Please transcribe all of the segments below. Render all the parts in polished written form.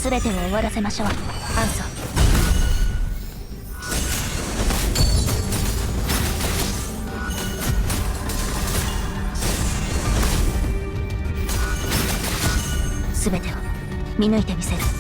全てを終わらせましょう。アンソ。全てを見抜いてみせる。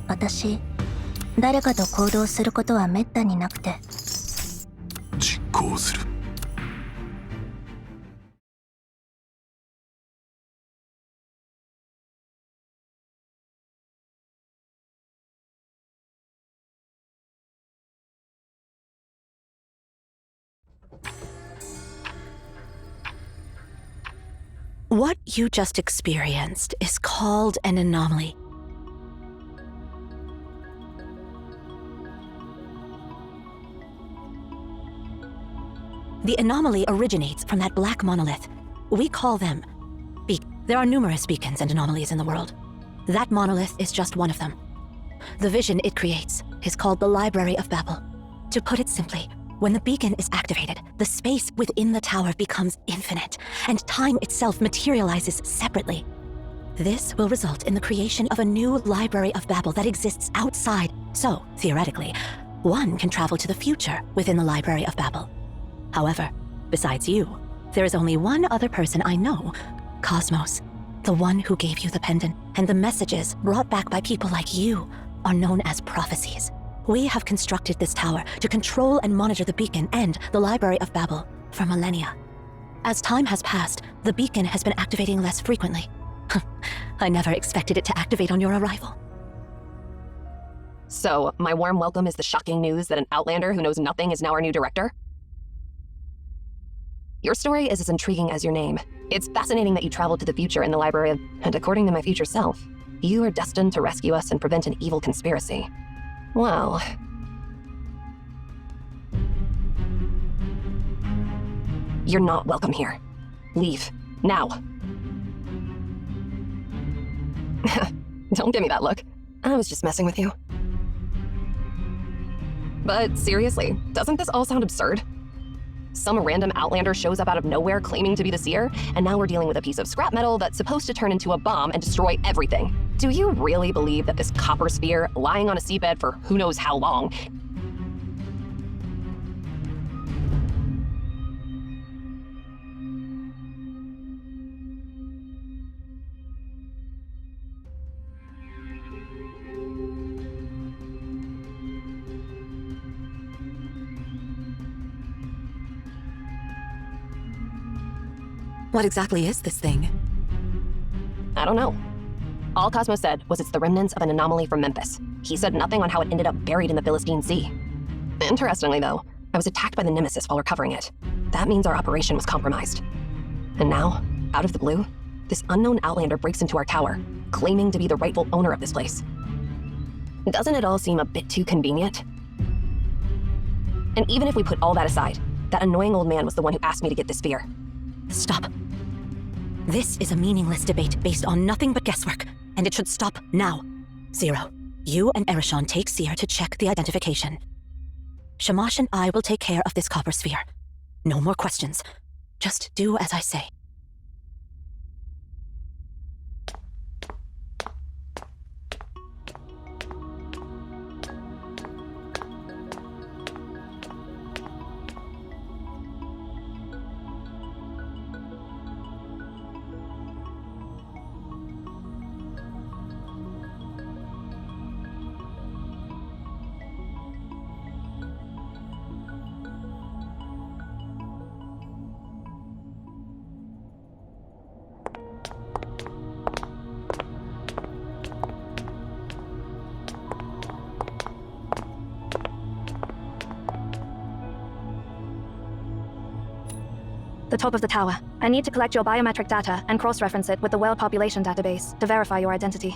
私、誰かと行動することはめったになくて。実行する。What you just experienced is called an anomaly. The anomaly originates from that black monolith. We call them There are numerous beacons and anomalies in the world. That monolith is just one of them. The vision it creates is called the Library of Babel. To put it simply, when the beacon is activated, the space within the tower becomes infinite, and time itself materializes separately. This will result in the creation of a new Library of Babel that exists outside. So, theoretically, one can travel to the future within the Library of Babel. However, besides you, there is only one other person I know, Cosmos, the one who gave you the pendant, and the messages brought back by people like you are known as prophecies. We have constructed this tower to control and monitor the beacon and the Library of Babel for millennia. As time has passed, the beacon has been activating less frequently. I never expected it to activate on your arrival. So, my warm welcome is the shocking news that an outlander who knows nothing is now our new director? Your story is as intriguing as your name. It's fascinating that you traveled to the future in the library, and according to my future self, you are destined to rescue us and prevent an evil conspiracy. Well... You're not welcome here. Leave. Now. Don't give me that look. I was just messing with you. But seriously, doesn't this all sound absurd? Some random outlander shows up out of nowhere claiming to be the seer, and now we're dealing with a piece of scrap metal that's supposed to turn into a bomb and destroy everything. Do you really believe that this copper sphere, lying on a seabed for who knows how long, What exactly is this thing? I don't know. All Cosmo said was it's the remnants of an anomaly from Memphis. He said nothing on how it ended up buried in the Philistine Sea. Interestingly, though, I was attacked by the Nemesis while recovering it. That means our operation was compromised. And now, out of the blue, this unknown outlander breaks into our tower, claiming to be the rightful owner of this place. Doesn't it all seem a bit too convenient? And even if we put all that aside, that annoying old man was the one who asked me to get this sphere. Stop. This is a meaningless debate based on nothing but guesswork, and it should stop now. Zero, you and Erishon take Seer to check the identification. Shamash and I will take care of this copper sphere. No more questions. Just do as I say. The top of the tower. I need to collect your biometric data and cross-reference it with the world population database to verify your identity.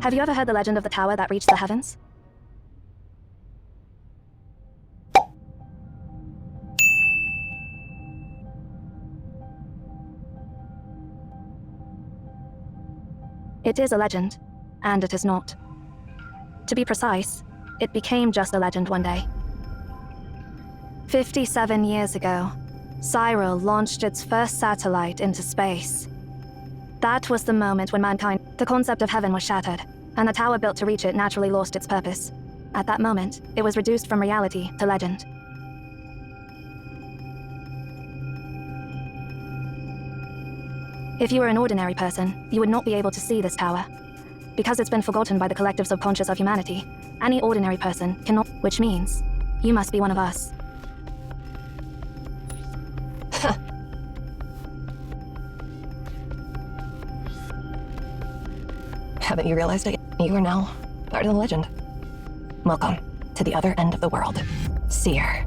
Have you ever heard the legend of the tower that reached the heavens? It is a legend, and it is not. To be precise, it became just a legend one day. 57 years ago, Cyril launched its first satellite into space. That was the moment when the concept of heaven was shattered, and the tower built to reach it naturally lost its purpose. At that moment, it was reduced from reality to legend. If you were an ordinary person, you would not be able to see this tower. Because it's been forgotten by the collective subconscious of humanity, any ordinary person cannot, which means, you must be one of us. Haven't you realized it? You are now part of the legend. Welcome to the other end of the world, Seer.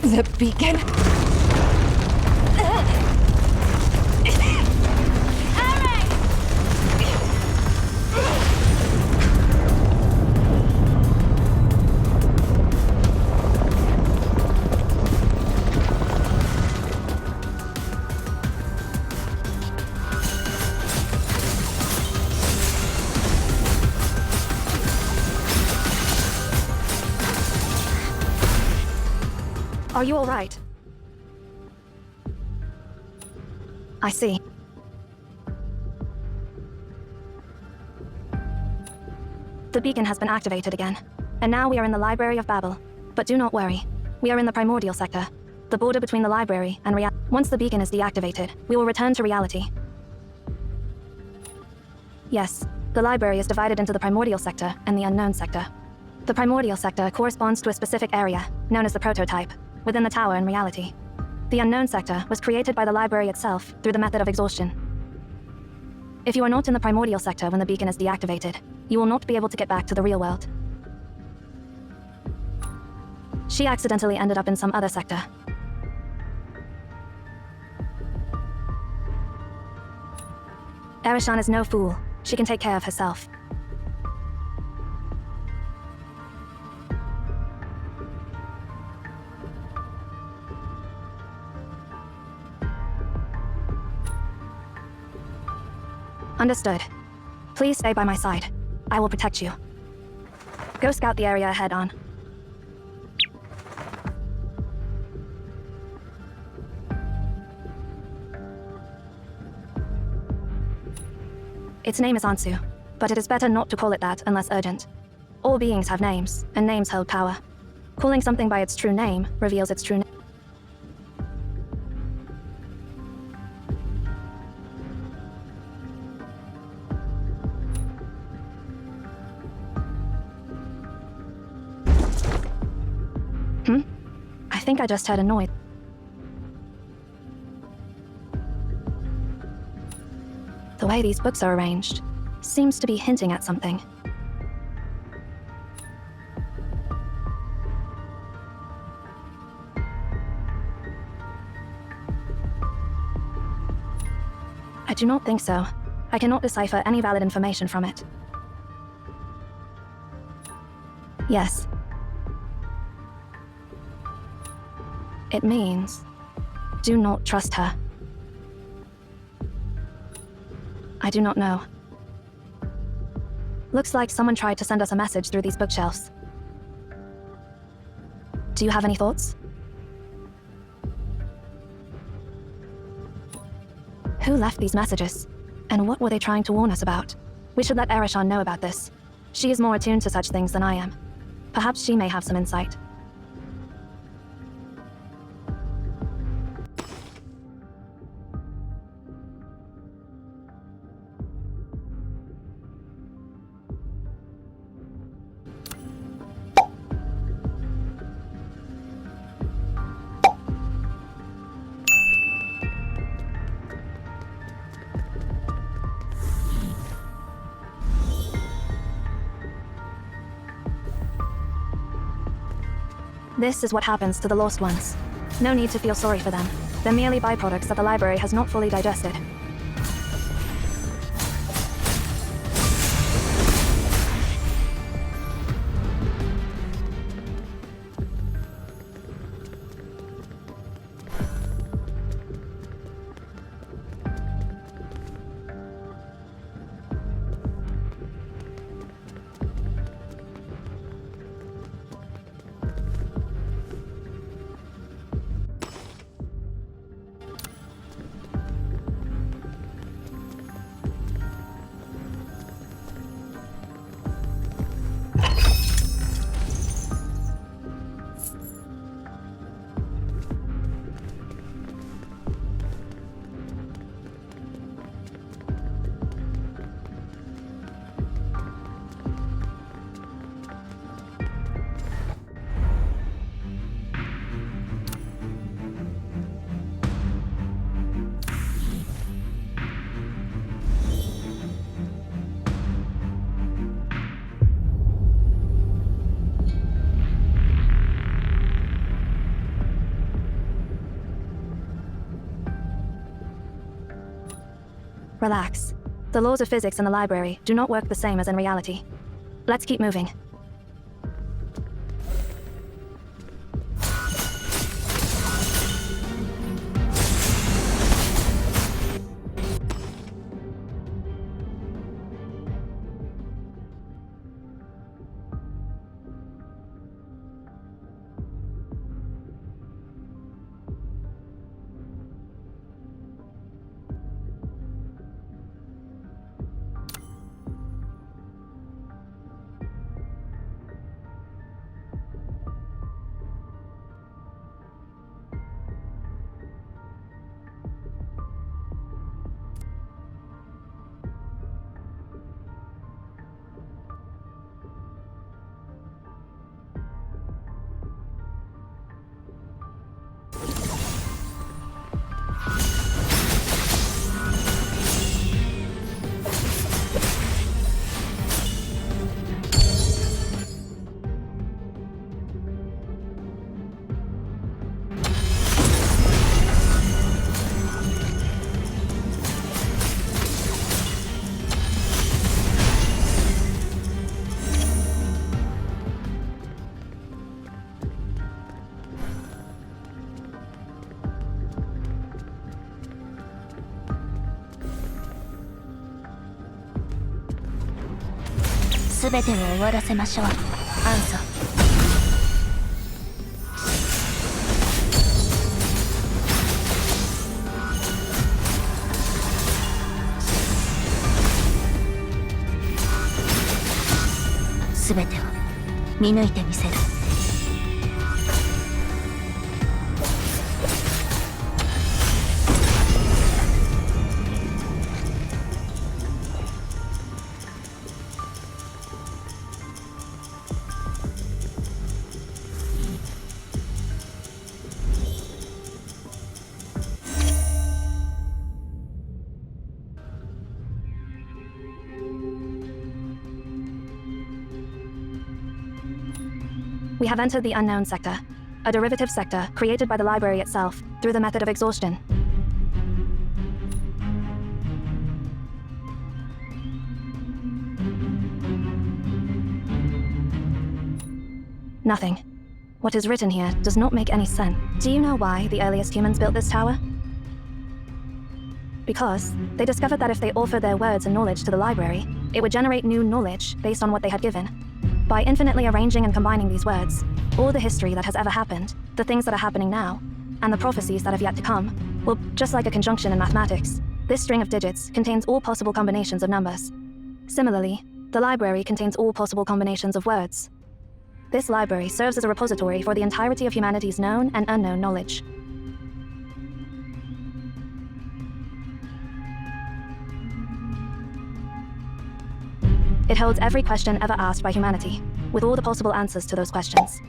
The beacon? Are you all right? I see. The beacon has been activated again, and now we are in the Library of Babel. But do not worry, we are in the primordial sector, the border between the library and reality. Once the beacon is deactivated, we will return to reality. Yes, the library is divided into the primordial sector and the unknown sector. The primordial sector corresponds to a specific area, known as the prototype, within the tower in reality. The unknown sector was created by the library itself through the method of exhaustion. If you are not in the primordial sector when the beacon is deactivated, you will not be able to get back to the real world. She accidentally ended up in some other sector. Arishan is no fool. She can take care of herself. Understood. Please stay by my side. I will protect you. Go scout the area ahead on. Its name is Ansu, but it is better not to call it that unless urgent. All beings have names, and names hold power. Calling something by its true name reveals its true name. I think I just heard a noise. The way these books are arranged seems to be hinting at something. I do not think so. I cannot decipher any valid information from it. Yes. It means, do not trust her. I do not know. Looks like someone tried to send us a message through these bookshelves. Do you have any thoughts? Who left these messages? And what were they trying to warn us about? We should let Arishan know about this. She is more attuned to such things than I am. Perhaps she may have some insight. This is what happens to the lost ones. No need to feel sorry for them. They're merely byproducts that the library has not fully digested. Relax. The laws of physics in the library do not work the same as in reality. Let's keep moving.すべてを終わらせましょう。アンソ。すべてを見抜いてみせる。We have entered the unknown sector, a derivative sector created by the library itself through the method of exhaustion. Nothing. What is written here does not make any sense. Do you know why the earliest humans built this tower? Because they discovered that if they offered their words and knowledge to the library, it would generate new knowledge based on what they had given. By infinitely arranging and combining these words, all the history that has ever happened, the things that are happening now, and the prophecies that have yet to come, well, just like a conjunction in mathematics, this string of digits contains all possible combinations of numbers. Similarly, the library contains all possible combinations of words. This library serves as a repository for the entirety of humanity's known and unknown knowledge. It holds every question ever asked by humanity, with all the possible answers to those questions.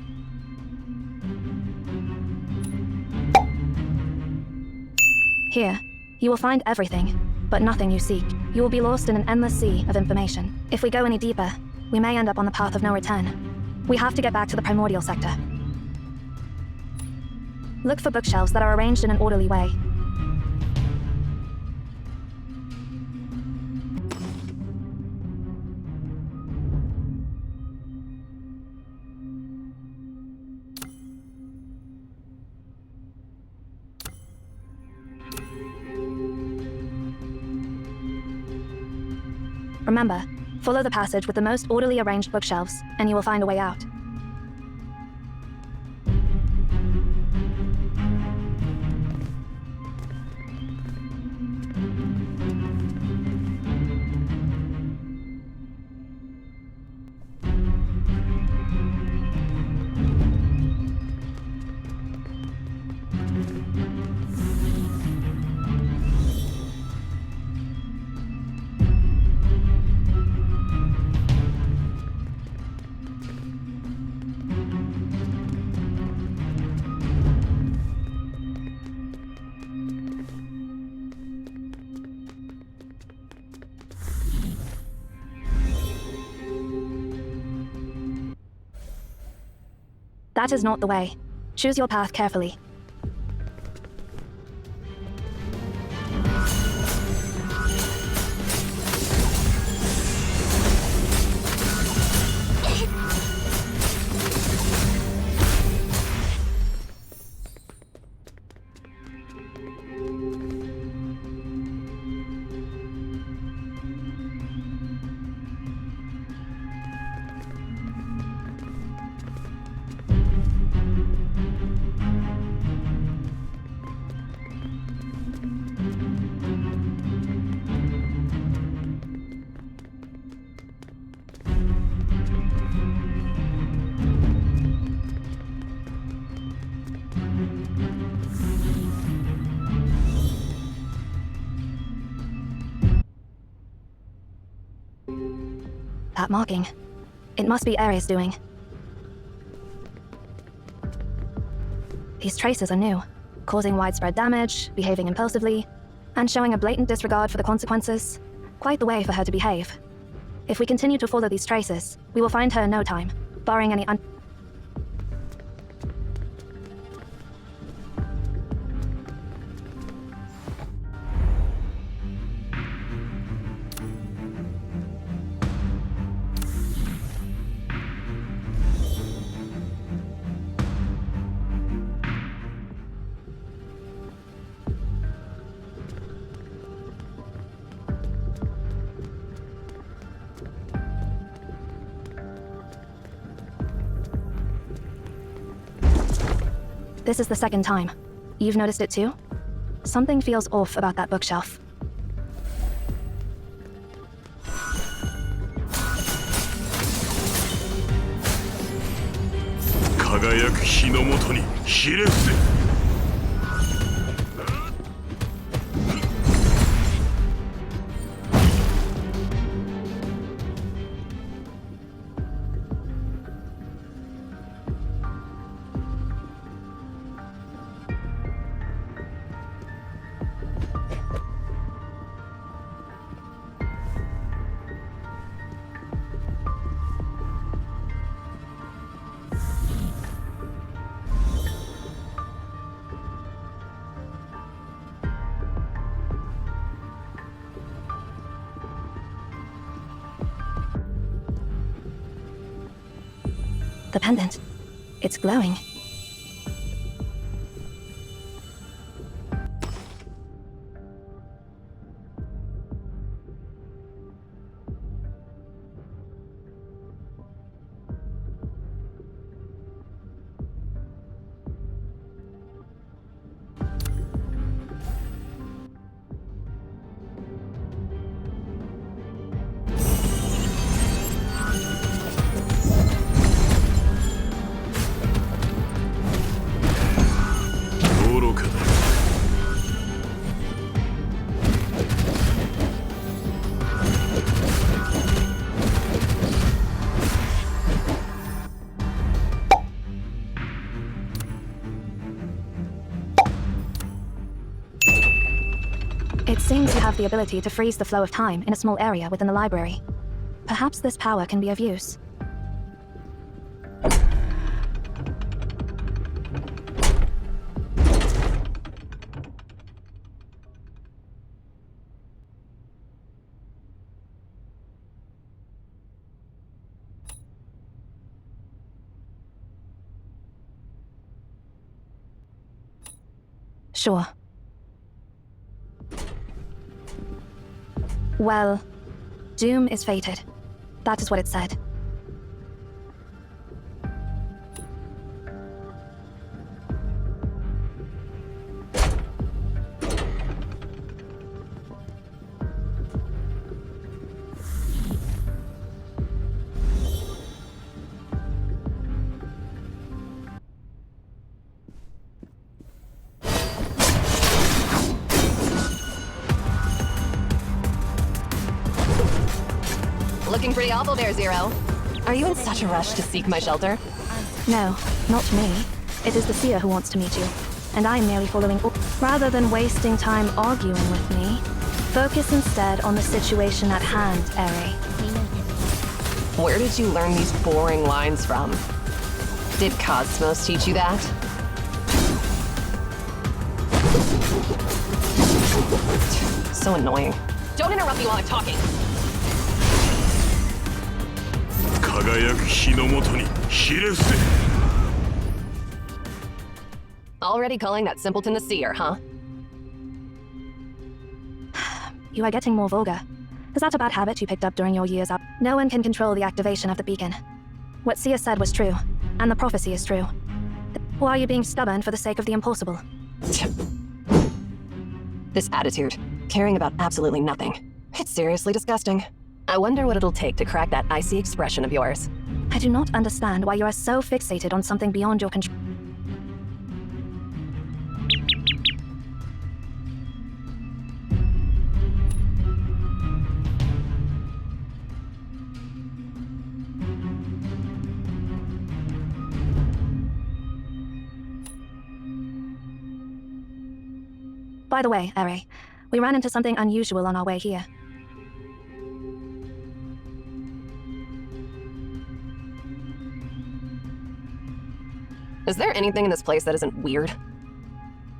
Here, you will find everything, but nothing you seek. You will be lost in an endless sea of information. If we go any deeper, we may end up on the path of no return. We have to get back to the primordial sector. Look for bookshelves that are arranged in an orderly way. Remember, follow the passage with the most orderly arranged bookshelves, and you will find a way out. That is not the way. Choose your path carefully. That marking. It must be Ares' doing. These traces are new, causing widespread damage, behaving impulsively, and showing a blatant disregard for the consequences. Quite the way for her to behave. If we continue to follow these traces, we will find her in no time, barring any This is the second time. You've noticed it too? Something feels off about that bookshelf. 輝く日の下にひれ伏せ。 The pendant. It's glowing. It seems you have the ability to freeze the flow of time in a small area within the library. Perhaps this power can be of use. Sure. Well, doom is fated. That is what it said. Looking pretty awful there, Zero. Are you in such a rush to seek my shelter? No, not me. It is the seer who wants to meet you. And I'm merely following rather than wasting time arguing with me. Focus instead on the situation at hand, Eri. Where did you learn these boring lines from? Did Cosmos teach you that? So annoying. Don't interrupt me while I'm talking. 輝く日の元にひれ伏せ Already calling that simpleton a seer, huh? You are getting more vulgar. Is that a bad habit you picked up during your years up? No one can control the activation of the beacon. What Seer said was true, and the prophecy is true. Why are you being stubborn for the sake of the impossible? This attitude, caring about absolutely nothing. It's seriously disgusting. I wonder what it'll take to crack that icy expression of yours. I do not understand why you are so fixated on something beyond your control. By the way, Eri, we ran into something unusual on our way here. Is there anything in this place that isn't weird?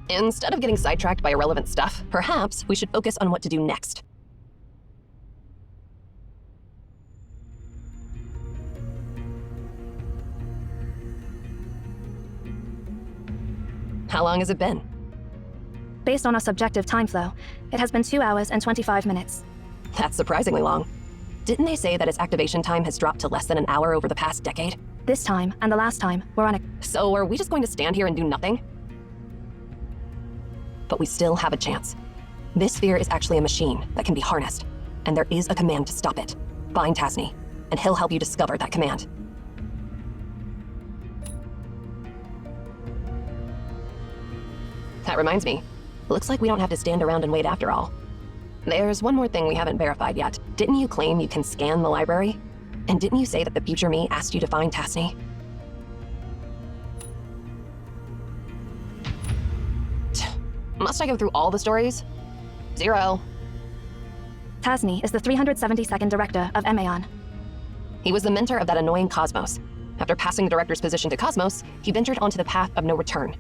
Instead of getting sidetracked by irrelevant stuff, perhaps we should focus on what to do next. How long has it been? Based on our subjective time flow, it has been 2 hours and 25 minutes. That's surprisingly long. Didn't they say that its activation time has dropped to less than an hour over the past decade? This time and the last time, we're on a... So are we just going to stand here and do nothing? But we still have a chance. This sphere is actually a machine that can be harnessed, and there is a command to stop it. Find Tasni, and he'll help you discover that command. That reminds me. Looks like we don't have to stand around and wait after all. There's one more thing we haven't verified yet. Didn't you claim you can scan the library? And didn't you say that the future me asked you to find Tasni? Must I go through all the stories? Zero. Tasni is the 372nd director of Emaon. He was the mentor of that annoying Cosmos. After passing the director's position to Cosmos, he ventured onto the path of no return.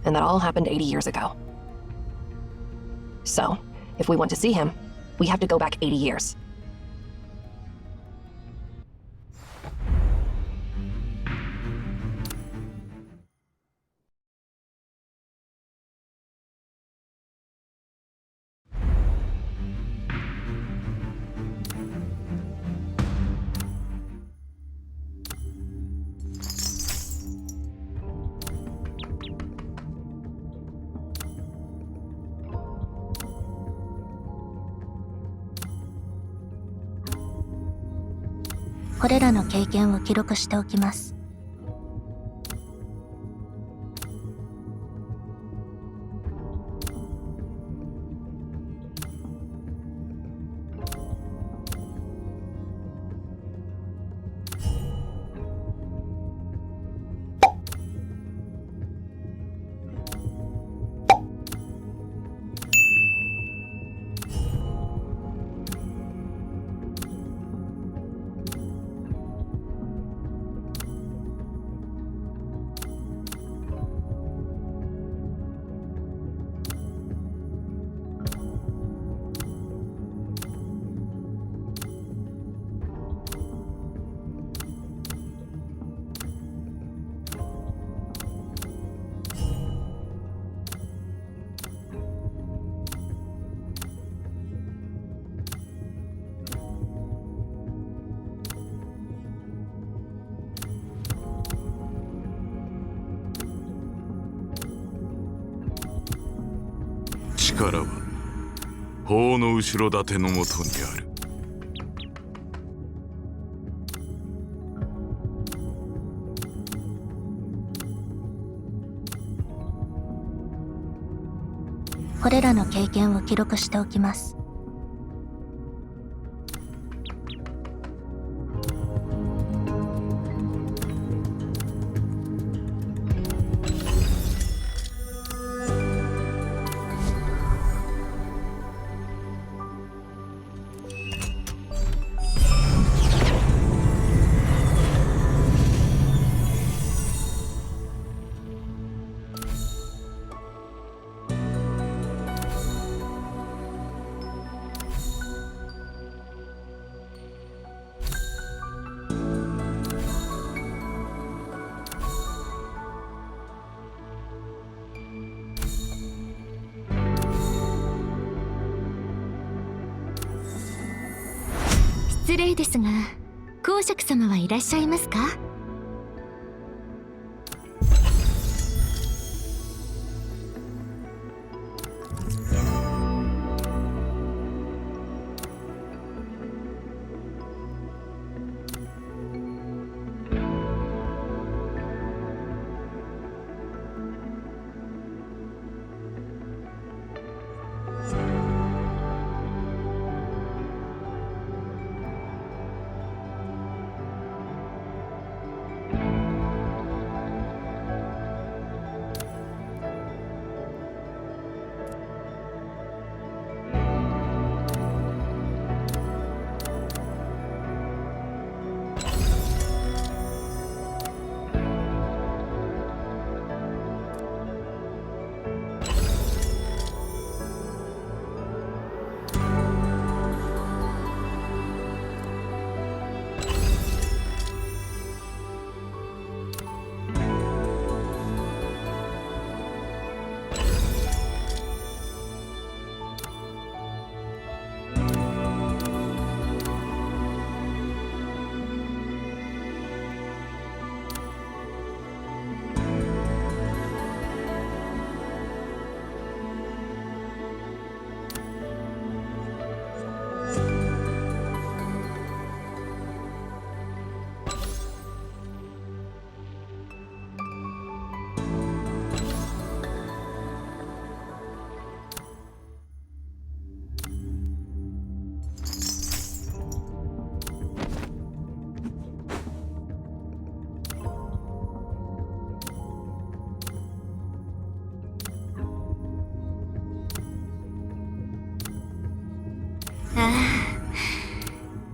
And that all happened 80 years ago. So, if we want to see him, we have to go back 80 years.「これらの経験を記録しておきます」力は法の後ろ盾のもとにある。これらの経験を記録しておきます。失礼ですが、公爵様はいらっしゃいますか？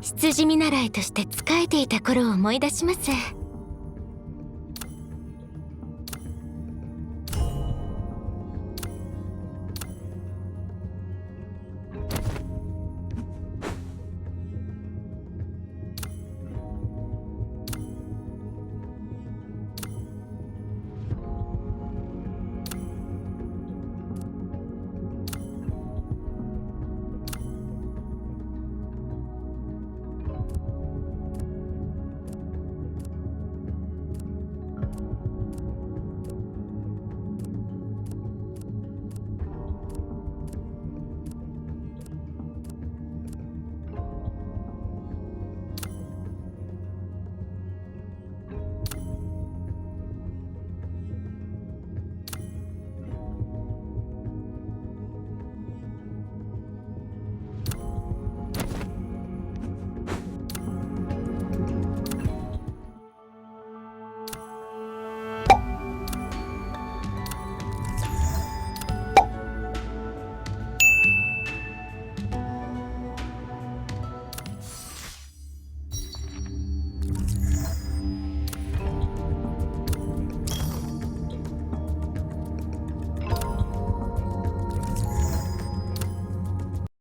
羊見習いとして仕えていた頃を思い出します。